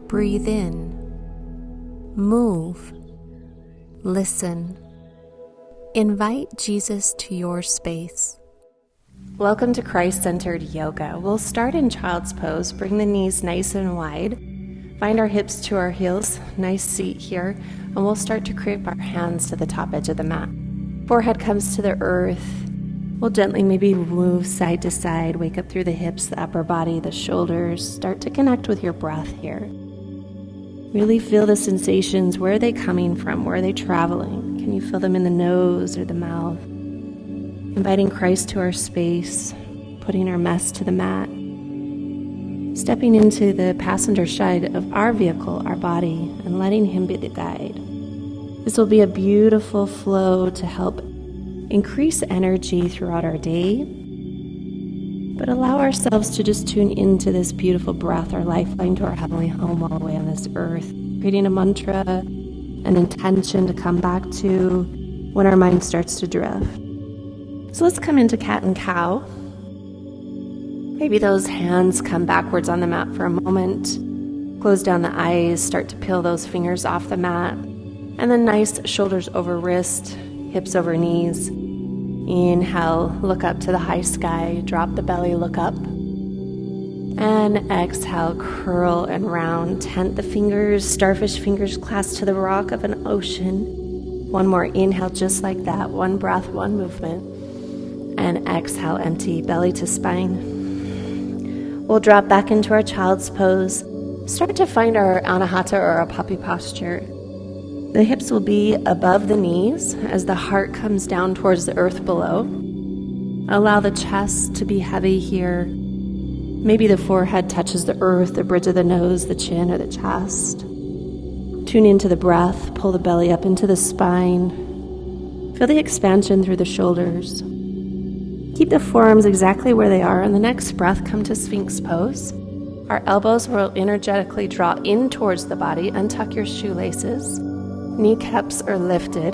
Breathe in. Move. Listen. Invite Jesus to your space. Welcome to Christ-Centered Yoga. We'll start in child's pose. Bring the knees nice and wide. Find our hips to our heels. Nice seat here. And we'll start to creep our hands to the top edge of the mat. Forehead comes to the earth. We'll gently maybe move side to side. Wake up through the hips, the upper body, the shoulders. Start to connect with your breath here. Really feel the sensations. Where are they coming from? Where are they traveling? Can you feel them in the nose or the mouth? Inviting Christ to our space, putting our mess to the mat, stepping into the passenger side of our vehicle, our body, and letting Him be the guide. This will be a beautiful flow to help increase energy throughout our day, but allow ourselves to just tune into this beautiful breath, our lifeline to our heavenly home all the way on this earth, creating a mantra, an intention to come back to when our mind starts to drift. So let's come into cat and cow. Maybe those hands come backwards on the mat for a moment. Close down the eyes, start to peel those fingers off the mat. And then nice shoulders over wrist, hips over knees. Inhale, look up to the high sky, drop the belly, look up. And exhale, curl and round. Tent the fingers, starfish fingers clasped to the rock of an ocean. One more inhale just like that. One breath, one movement. And exhale, empty, belly to spine. We'll drop back into our child's pose. Start to find our anahata or our puppy posture. The hips will be above the knees as the heart comes down towards the earth below. Allow the chest to be heavy here. Maybe the forehead touches the earth, the bridge of the nose, the chin, or the chest. Tune into the breath. Pull the belly up into the spine. Feel the expansion through the shoulders. Keep the forearms exactly where they are. On the next breath, come to Sphinx pose. Our elbows will energetically draw in towards the body. Untuck your shoelaces. Kneecaps are lifted.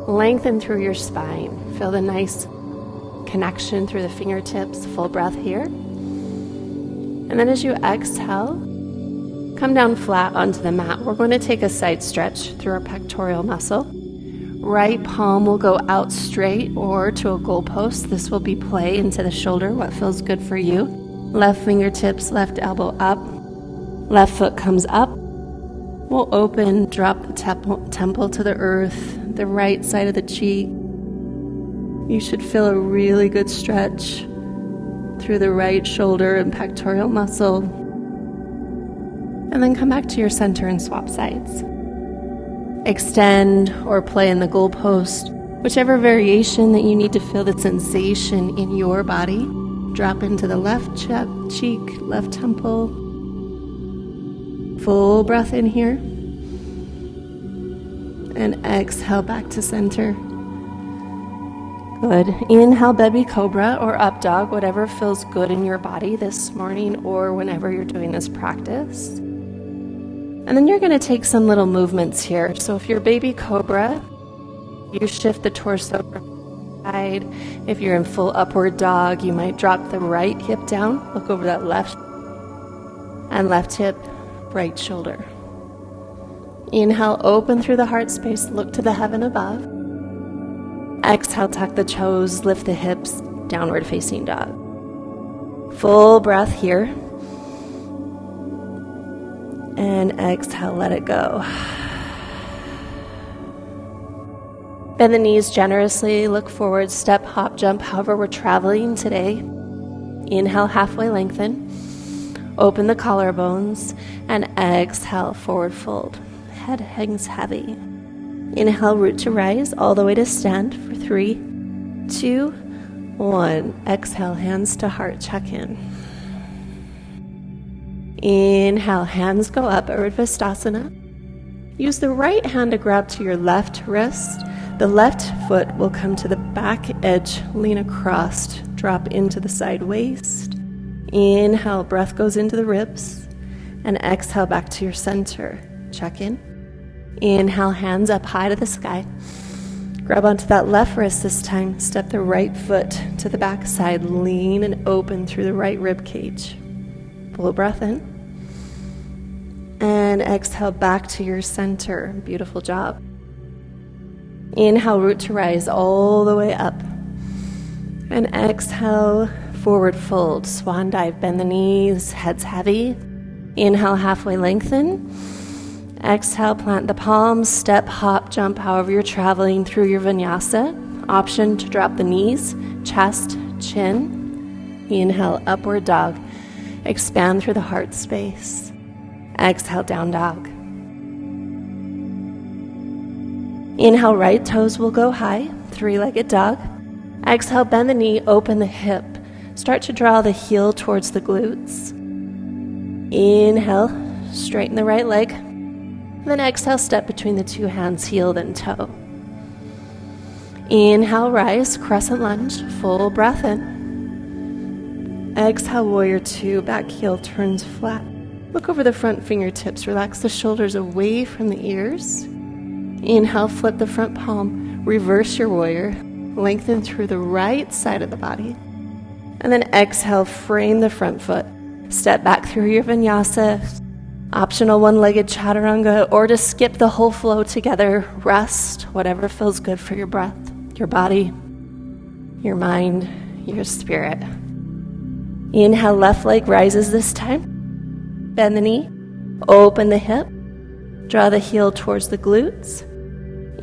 Lengthen through your spine. Feel the nice connection through the fingertips. Full breath here. And then as you exhale, come down flat onto the mat. We're going to take a side stretch through our pectoral muscle. Right palm will go out straight or to a goalpost. This will be play into the shoulder, what feels good for you. Left fingertips, left elbow up. Left foot comes up. We'll open, drop the temple to the earth, the right side of the cheek. You should feel a really good stretch through the right shoulder and pectoral muscle. And then come back to your center and swap sides. Extend or play in the goalpost, whichever variation that you need to feel the sensation in your body. Drop into the left cheek, left temple. Full breath in here. And exhale back to center. Good. Inhale, baby cobra or up dog, whatever feels good in your body this morning or whenever you're doing this practice. And then you're going to take some little movements here. So if you're baby cobra, you shift the torso from the side. If you're in full upward dog, you might drop the right hip down. Look over that left and left hip, right shoulder. Inhale, open through the heart space. Look to the heaven above. Exhale, tuck the toes, lift the hips, downward facing dog. Full breath here. And exhale, let it go. Bend the knees generously, look forward, step, hop, jump, however we're traveling today. Inhale, halfway lengthen. Open the collarbones and exhale, forward fold. Head hangs heavy. Inhale, root to rise, all the way to stand for 3, 2, 1. Exhale, hands to heart, check in. Inhale, hands go up, Urdhva. Use the right hand to grab to your left wrist. The left foot will come to the back edge, lean across, drop into the side waist. Inhale, breath goes into the ribs. And exhale, back to your center. Check in. Inhale, hands up high to the sky. Grab onto that left wrist this time. Step the right foot to the back side. Lean and open through the right rib cage. Full breath in. And And exhale back to your center. Beautiful job. Inhale, root to rise all the way up. And exhale, forward fold, swan dive, bend the knees, head's heavy. Inhale, halfway lengthen. Exhale, plant the palms, step, hop, jump, however you're traveling through your vinyasa. Option to drop the knees, chest, chin. Inhale, upward dog. Expand through the heart space. Exhale, down dog. Inhale, right toes will go high, three-legged dog. Exhale, bend the knee, open the hip. Start to draw the heel towards the glutes. Inhale, straighten the right leg. Then exhale, step between the two hands, heel then toe. Inhale, rise, crescent lunge, full breath in. Exhale, warrior two, back heel turns flat. Look over the front fingertips, relax the shoulders away from the ears. Inhale, flip the front palm, reverse your warrior, lengthen through the right side of the body. And then exhale, frame the front foot. Step back through your vinyasa. Optional one-legged chaturanga, or to skip the whole flow together. Rest, whatever feels good for your breath, your body, your mind, your spirit. Inhale, left leg rises this time. Bend the knee, open the hip, draw the heel towards the glutes.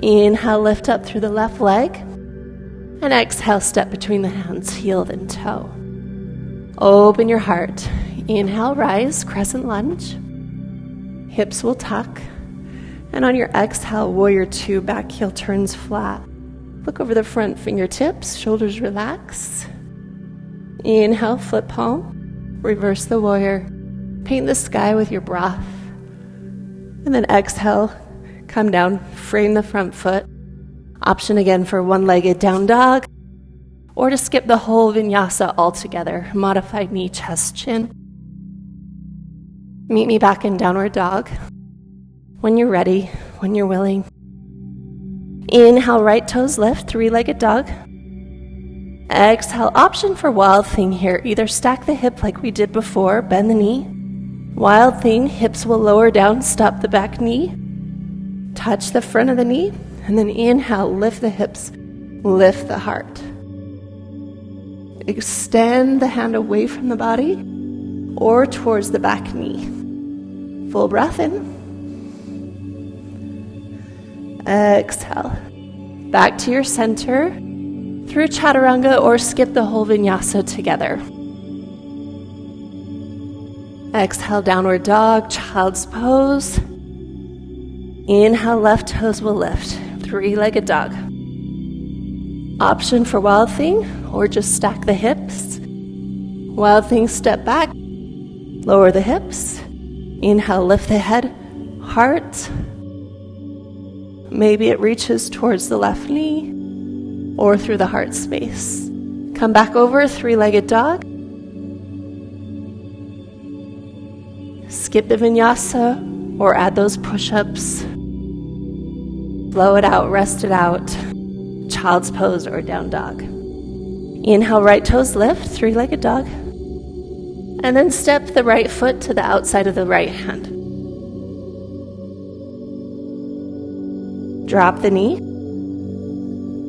Inhale, lift up through the left leg. And exhale, step between the hands, heel then toe. Open your heart. Inhale, rise, crescent lunge. Hips will tuck. And on your exhale, warrior two, back heel turns flat. Look over the front fingertips, shoulders relax. Inhale, flip palm. Reverse the warrior. Paint the sky with your breath. And then exhale, come down, frame the front foot. Option again for one-legged down dog, or to skip the whole vinyasa altogether. Modified knee, chest, chin. Meet me back in downward dog. When you're ready, when you're willing. Inhale, right toes lift, three-legged dog. Exhale, option for wild thing here. Either stack the hip like we did before, bend the knee. Wild thing, hips will lower down, stop the back knee. Touch the front of the knee. And then inhale, lift the hips, lift the heart. Extend the hand away from the body or towards the back knee. Full breath in. Exhale. Back to your center through chaturanga or skip the whole vinyasa together. Exhale, downward dog, child's pose. Inhale, left toes will lift. Three-legged dog. Option for wild thing, or just stack the hips. Wild thing, step back. Lower the hips. Inhale, lift the head, heart. Maybe it reaches towards the left knee or through the heart space. Come back over, three-legged dog. Skip the vinyasa or add those push-ups. Blow it out, rest it out. Child's pose or down dog. Inhale, right toes lift, three-legged dog. And then step the right foot to the outside of the right hand. Drop the knee.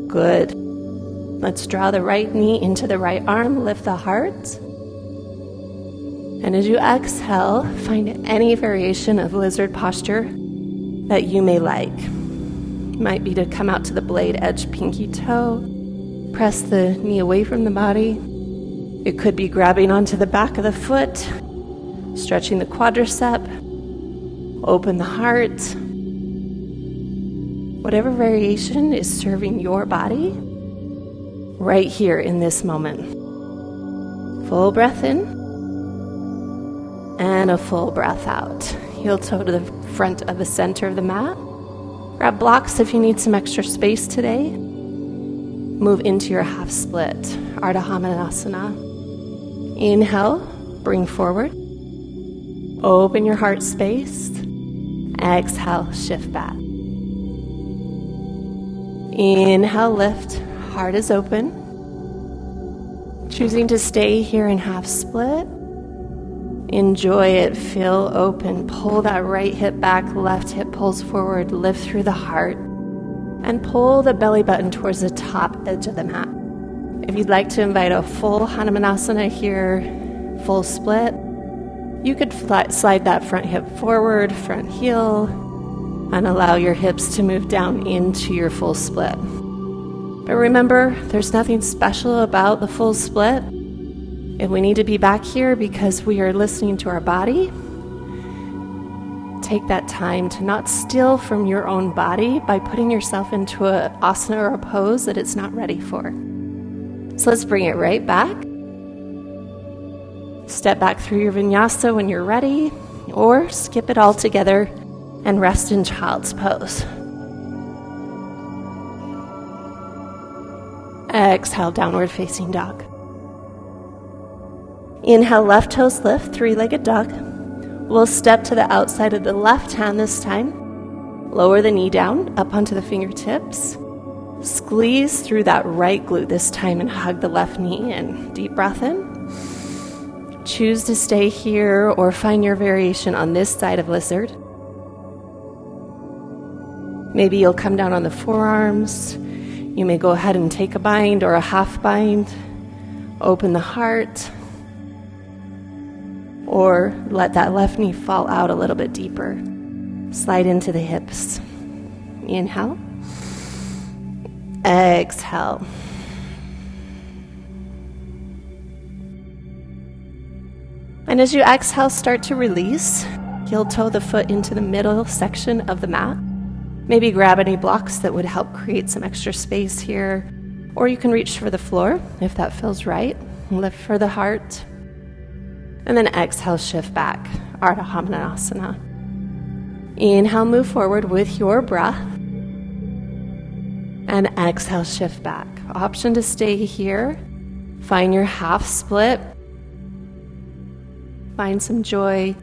Good. Let's draw the right knee into the right arm, lift the heart. And as you exhale, find any variation of lizard posture that you may like. Might be to come out to the blade edge, pinky toe. Press the knee away from the body. It could be grabbing onto the back of the foot, stretching the quadricep, open the heart. Whatever variation is serving your body right here in this moment. Full breath in and a full breath out. Heel toe to the front of the center of the mat. Grab blocks if you need some extra space today. Move into your half split, Ardha Hamanasana. Inhale, bring forward. Open your heart space. Exhale, shift back. Inhale, lift, heart is open. Choosing to stay here in half split. Enjoy it. Feel open. Pull that right hip back, left hip pulls forward. Lift through the heart. And pull the belly button towards the top edge of the mat. If you'd like to invite a full Hanumanasana here, full split, you could slide that front hip forward, front heel, and allow your hips to move down into your full split. But remember, there's nothing special about the full split. If we need to be back here because we are listening to our body, take that time to not steal from your own body by putting yourself into an asana or a pose that it's not ready for. So let's bring it right back. Step back through your vinyasa when you're ready, or skip it all together and rest in child's pose. Exhale, downward facing dog. Inhale, left toes lift, three-legged dog. We'll step to the outside of the left hand this time. Lower the knee down, up onto the fingertips. Squeeze through that right glute this time and hug the left knee in. Deep breath in. Choose to stay here or find your variation on this side of lizard. Maybe you'll come down on the forearms. You may go ahead and take a bind or a half bind. Open the heart. Or let that left knee fall out a little bit deeper. Slide into the hips. Inhale. Exhale. And as you exhale, start to release. Heel toe the foot into the middle section of the mat. Maybe grab any blocks that would help create some extra space here. Or you can reach for the floor if that feels right. Lift for the heart. And then exhale, shift back. Ardha Hanumanasana. Inhale, move forward with your breath. And exhale, shift back. Option to stay here. Find your half split. Find some joy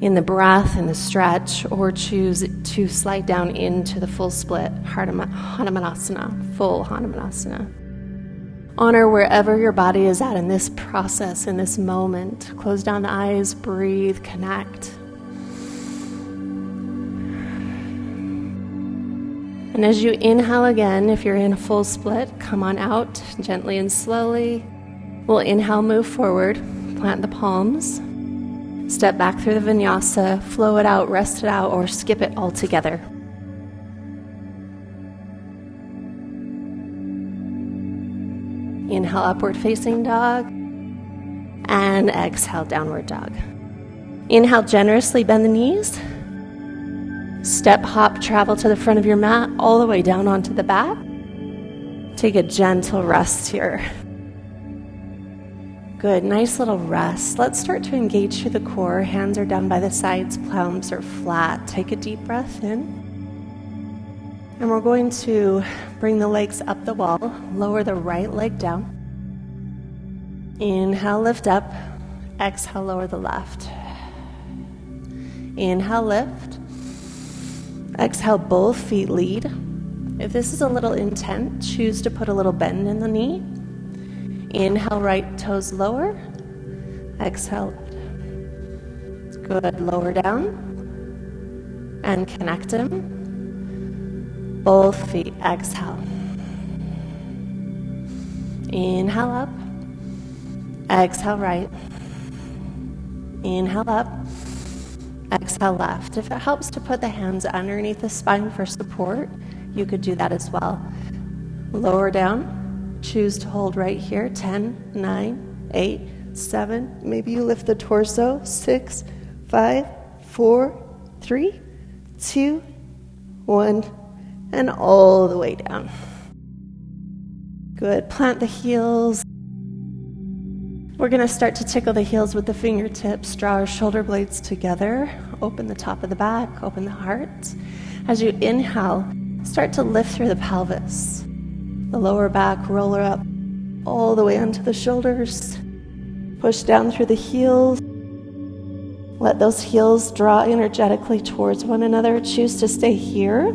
in the breath and the stretch, or choose to slide down into the full split, Hanumanasana, full Hanumanasana. Honor wherever your body is at in this process, in this moment. Close down the eyes, breathe, connect. And as you inhale again, if you're in a full split, come on out gently and slowly. We'll inhale, move forward, plant the palms. Step back through the vinyasa, flow it out, rest it out, or skip it all together. Inhale, upward facing dog. And exhale, downward dog. Inhale, generously bend the knees. Step, hop, travel to the front of your mat, all the way down onto the back. Take a gentle rest here. Good, nice little rest. Let's start to engage through the core. Hands are down by the sides, palms are flat. Take a deep breath in. And we're going to bring the legs up the wall, lower the right leg down. Inhale, lift up. Exhale, lower the left. Inhale, lift. Exhale, both feet lead. If this is a little intense, choose to put a little bend in the knee. Inhale, right toes lower. Exhale. Good, lower down. And connect them. Both feet, exhale. Inhale up. Exhale right. Inhale up. Exhale left. If it helps to put the hands underneath the spine for support, you could do that as well. Lower down. Choose to hold right here. 10, 9, 8, 7. Maybe you lift the torso. 6, 5, 4, 3, 2, 1. And all the way down. Good. Plant the heels. We're going to start to tickle the heels with the fingertips. Draw our shoulder blades together. Open the top of the back. Open the heart. As you inhale, start to lift through the pelvis. The lower back, roller up all the way onto the shoulders. Push down through the heels. Let those heels draw energetically towards one another. Choose to stay here.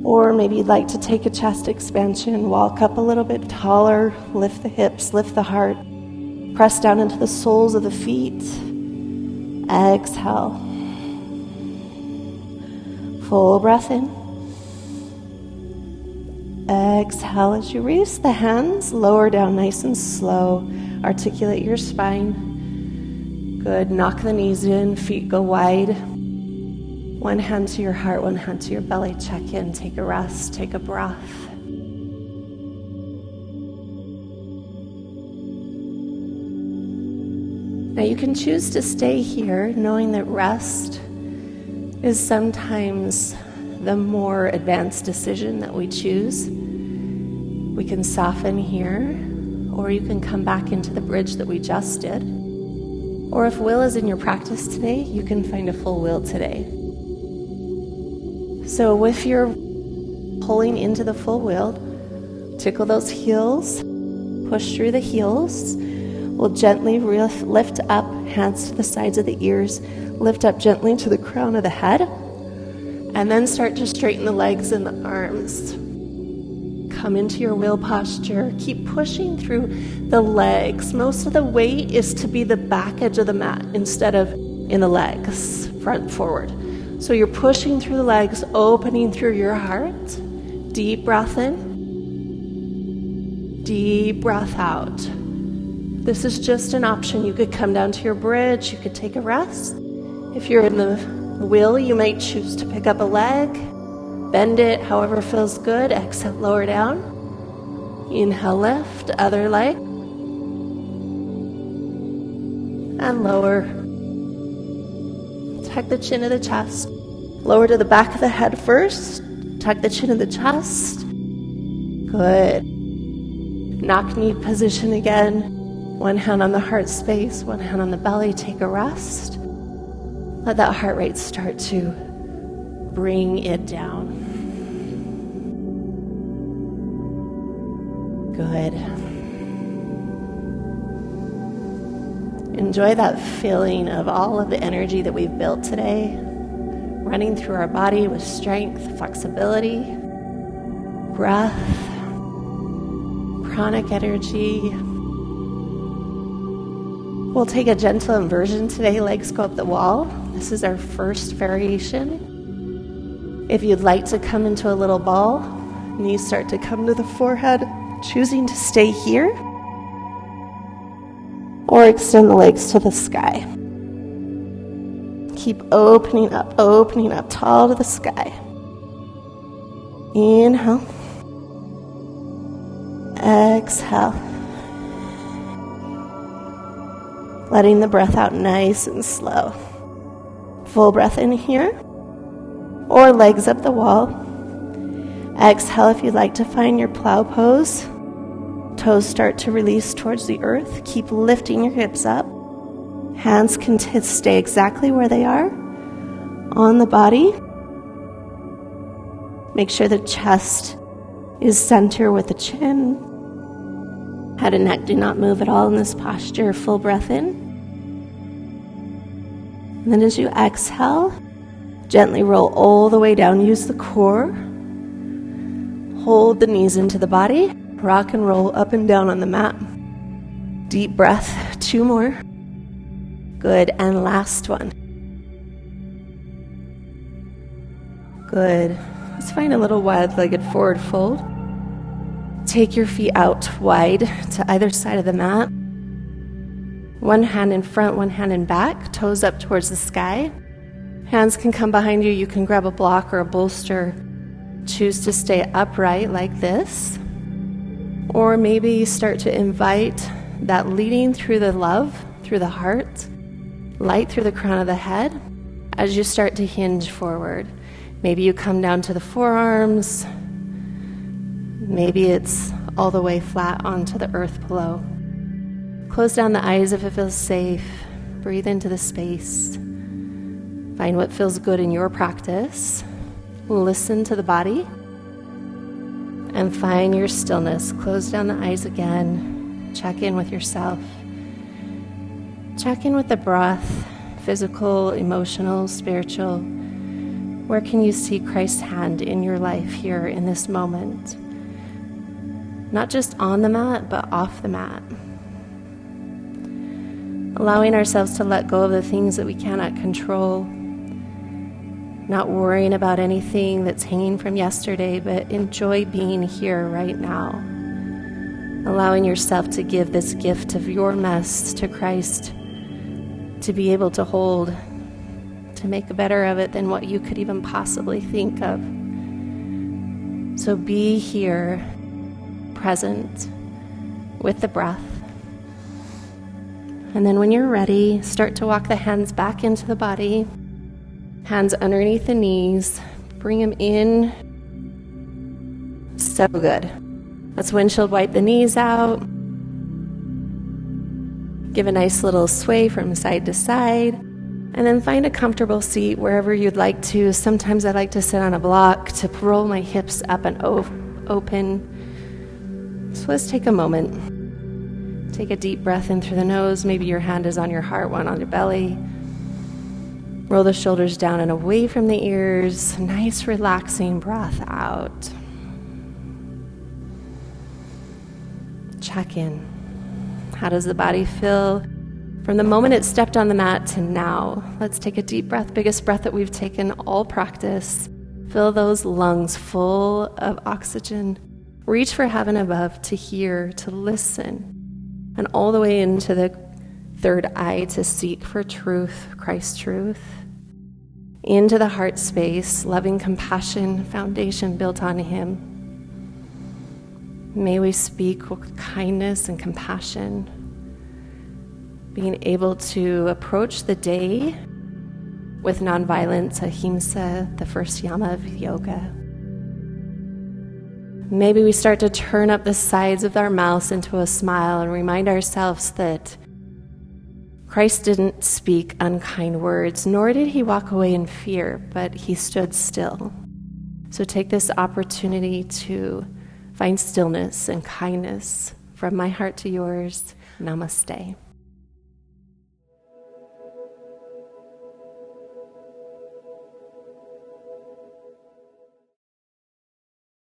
Or maybe you'd like to take a chest expansion, walk up a little bit taller, lift the hips, lift the heart, Press down into the soles of the feet. Exhale. Full breath in. Exhale as you release the hands. Lower down nice and slow. Articulate your spine. Good. Knock the knees in. Feet go wide. One hand to your heart, one hand to your belly. Check in. Take a rest. Take a breath. Now you can choose to stay here knowing that rest is sometimes the more advanced decision that we choose. We can soften here, or you can come back into the bridge that we just did. Or if will is in your practice today, you can find a full will today. So if you're pulling into the full will, tickle those heels, push through the heels. We'll gently lift up, hands to the sides of the ears, lift up gently to the crown of the head, and then start to straighten the legs and the arms. Come into your will posture. Keep pushing through the legs. Most of the weight is to be the back edge of the mat instead of in the legs, front forward. So you're pushing through the legs, opening through your heart. Deep breath in. Deep breath out. This is just an option. You could come down to your bridge. You could take a rest. If you're in the will, you might choose to pick up a leg. Bend it however feels good. Exhale, lower down. Inhale, lift. Other leg. And lower. Tuck the chin of the chest. Lower to the back of the head first. Tuck the chin of the chest. Good. Knock knee position again. One hand on the heart space, one hand on the belly. Take a rest. Let that heart rate start to bring it down. Good. Enjoy that feeling of all of the energy that we've built today, running through our body with strength, flexibility, breath, pranic energy. We'll take a gentle inversion today. Legs go up the wall. This is our first variation. If you'd like to come into a little ball, knees start to come to the forehead, choosing to stay here, or extend the legs to the sky. Keep opening up, tall to the sky. Inhale. Exhale. Letting the breath out nice and slow. Full breath in here. Or legs up the wall. Exhale if you'd like to find your plow pose. Toes start to release towards the earth. Keep lifting your hips up. Hands can stay exactly where they are on the body. Make sure the chest is center with the chin. Head and neck do not move at all in this posture. Full breath in. And then as you exhale, gently roll all the way down. Use the core. Hold the knees into the body. Rock and roll up and down on the mat. Deep breath. 2 more. Good. And last one. Good. Let's find a little wide-legged forward fold. Take your feet out wide to either side of the mat. One hand in front, one hand in back. Toes up towards the sky. Hands can come behind you. You can grab a block or a bolster. Choose to stay upright like this. Or maybe start to invite that leading through the love, through the heart, light through the crown of the head as you start to hinge forward. Maybe you come down to the forearms. Maybe it's all the way flat onto the earth below. Close down the eyes if it feels safe. Breathe into the space. Find what feels good in your practice. Listen to the body. And find your stillness. Close down the eyes again. Check in with yourself. Check in with the breath, physical, emotional, spiritual. Where can you see Christ's hand in your life here in this moment? Not just on the mat, but off the mat. allowing ourselves to let go of the things that we cannot control, not worrying about anything that's hanging from yesterday, but enjoy being here right now. Allowing yourself to give this gift of your mess to Christ, to be able to hold, to make better of it than what you could even possibly think of. So be here, present, with the breath. And then when you're ready, start to walk the hands back into the body. Hands underneath the knees. Bring them in. So good. Let's windshield wipe the knees out. Give a nice little sway from side to side. And then find a comfortable seat wherever you'd like to. Sometimes I like to sit on a block to roll my hips up and open. So let's take a moment. Take a deep breath in through the nose. Maybe your hand is on your heart, one on your belly. Roll the shoulders down and away from the ears. Nice relaxing breath out. Check in. How does the body feel from the moment it stepped on the mat to now? Let's take a deep breath, biggest breath that we've taken all practice. Fill those lungs full of oxygen. Reach for heaven above to hear, to listen, and all the way into the third eye to seek for truth, Christ's truth. Into the heart space, loving compassion, foundation built on Him. May we speak with kindness and compassion, being able to approach the day with nonviolence, Ahimsa, the first yama of yoga. Maybe we start to turn up the sides of our mouths into a smile and remind ourselves that Christ didn't speak unkind words, nor did He walk away in fear, but He stood still. So take this opportunity to find stillness and kindness from my heart to yours. Namaste.